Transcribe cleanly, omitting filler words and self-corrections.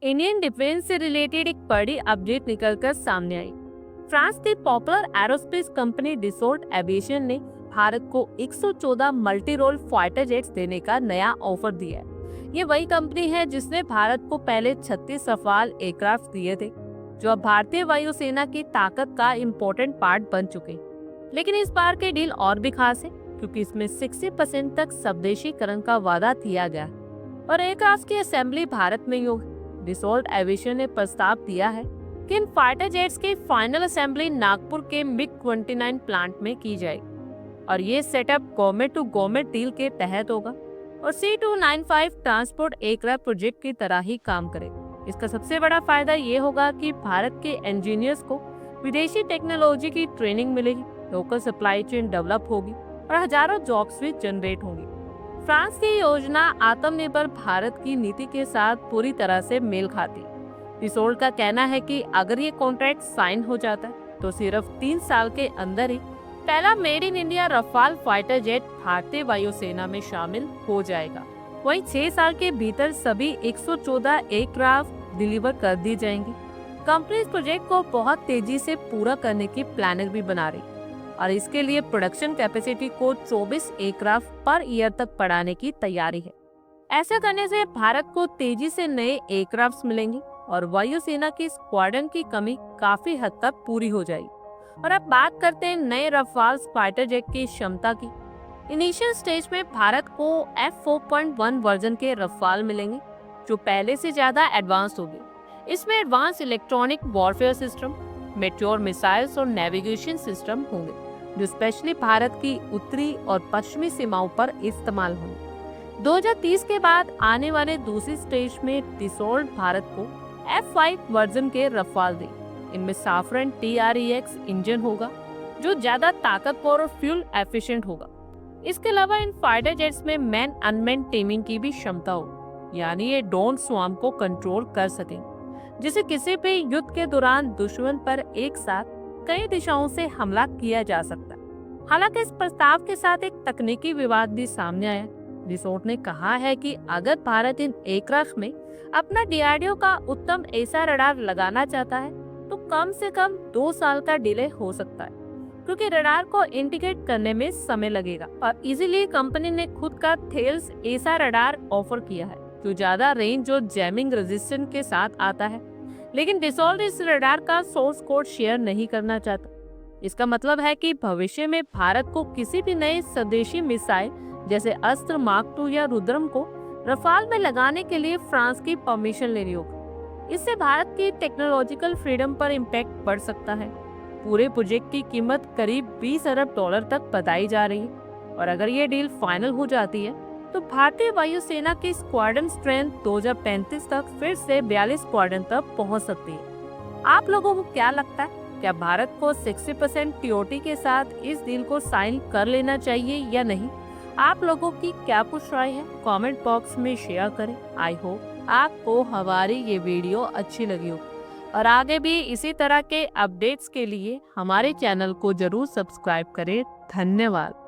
Indian defence से related एक बड़ी अपडेट निकलकर सामने आई। फ्रांस की पॉपुलर एरोस्पेस कंपनी डिसोल्ट एविएशन ने भारत को 114 मल्टी रोल फाइटर जेट्स देने का नया ऑफर दिया है। ये वही कंपनी है जिसने भारत को पहले 36 रफाल एयरक्राफ्ट दिए थे, जो अब भारतीय वायुसेना की ताकत का इम्पोर्टेंट पार्ट बन चुके हैं। लेकिन इस बार के डील और भी खास है, क्योंकि इसमें 60% तक स्वदेशीकरण का वादा किया गया है और एयरक्राफ्ट की असेंबली भारत में ही होगी। डिसोल्ट एविएशन ने प्रस्ताव दिया है कि इन फाइटर जेट्स की फाइनल असेंबली नागपुर के MiG-29 प्लांट में की जाएगी और ये setup government to government deal के तहत होगा और C295 ट्रांसपोर्ट एयरक्राफ्ट प्रोजेक्ट की तरह ही काम करेगा। इसका सबसे बड़ा फायदा ये होगा कि भारत के इंजीनियर्स को विदेशी टेक्नोलॉजी की ट्रेनिंग मिलेगी, लोकल सप्लाई चेन डेवलप होगी और हजारों जॉब्स भी जनरेट होंगी। फ्रांस की योजना आत्मनिर्भर भारत की नीति के साथ पूरी तरह से मेल खाती है। डिसोल्ट का कहना है कि अगर ये कॉन्ट्रैक्ट साइन हो जाता है तो सिर्फ 3 साल के अंदर ही पहला made in India Rafale fighter jet भारतीय वायुसेना में शामिल हो जाएगा। वहीं 6 साल के भीतर सभी 114 एयरक्राफ्ट डिलीवर कर दी जाएंगी। कंपनी इस प्रोजेक्ट को बहुत तेजी से पूरा करने की प्लानिंग भी बना रही और इसके लिए प्रोडक्शन कैपेसिटी को 24 एयरक्राफ्ट पर ईयर तक बढ़ाने की तैयारी है। ऐसा करने से भारत को तेजी से नए एयरक्राफ्ट मिलेंगे और वायुसेना की स्क्वाड्रन की कमी काफी हद तक पूरी हो जाएगी। और अब बात करते हैं नए रफाल फाइटर जेट की क्षमता की। इनिशियल स्टेज में भारत को F4.1 वर्जन के रफाल मिलेंगे, जो पहले से ज्यादा एडवांस होंगे। इसमें advance electronic warfare system, meteor missiles और नेविगेशन सिस्टम होंगे, जो स्पेशली भारत की उत्तरी और पश्चिमी सीमाओं पर इस्तेमाल होंगे। 2030 के बाद आने वाले दूसरी स्टेज में डिसोल्ट भारत को F5 वर्जन के रफाल दे। इनमें साफरन TREX इंजन होगा, जो ज्यादा ताकतवर और फ्यूल एफिशिएंट होगा। इसके अलावा इन फाइटर जेट्स में मैन अनमैन टीमिंग की भी क्षमता होगी, यानी ये ड्रोन स्वार्म को कंट्रोल कर सकेंगे, जिसे किसी भी युद्ध के दौरान दुश्मन पर एक साथ कई दिशाओं से हमला किया जा सकता है। हालांकि इस प्रस्ताव के साथ एक तकनीकी विवाद भी सामने आया। डिसोल्ट ने कहा है कि अगर भारत इन एयरक्राफ्ट में अपना DRDO का उत्तम ऐसा रडार लगाना चाहता है तो कम से कम 2 साल का डिले हो सकता है, क्योंकि रडार को इंटीग्रेट करने में समय लगेगा। और इसीलिए कंपनी ने खुद का थेल्स ऐसा रडार ऑफर किया है, जो ज्यादा रेंज और जैमिंग रेजिस्टेंस के साथ आता है। लेकिन डिसोल्ट इस रडार का सोर्स कोड शेयर नहीं करना चाहता। इसका मतलब है कि भविष्य में भारत को किसी भी नए स्वदेशी मिसाइल जैसे अस्त्र मार्क 2 या रुद्रम को रफाल में लगाने के लिए फ्रांस की परमिशन लेनी होगी। इससे भारत की टेक्नोलॉजिकल फ्रीडम पर इम्पैक्ट पड़ सकता है। पूरे प्रोजेक्ट की कीमत करीब $20 अरब तक बताई जा रही है और अगर ये डील फाइनल हो जाती है तो भारतीय वायुसेना की स्क्वाड्रन स्ट्रेंथ 2035 तक फिर से 42 स्क्वाड्रन तक पहुंच सकती है। आप लोगों को क्या लगता है, क्या भारत को 60% TOT के साथ इस डील को साइन कर लेना चाहिए या नहीं? आप लोगों की क्या कुछ राय है, कमेंट बॉक्स में शेयर करें। आई होप आपको हमारी ये वीडियो अच्छी लगी हो और आगे भी इसी तरह के अपडेट्स के लिए हमारे चैनल को जरूर सब्सक्राइब करें। धन्यवाद।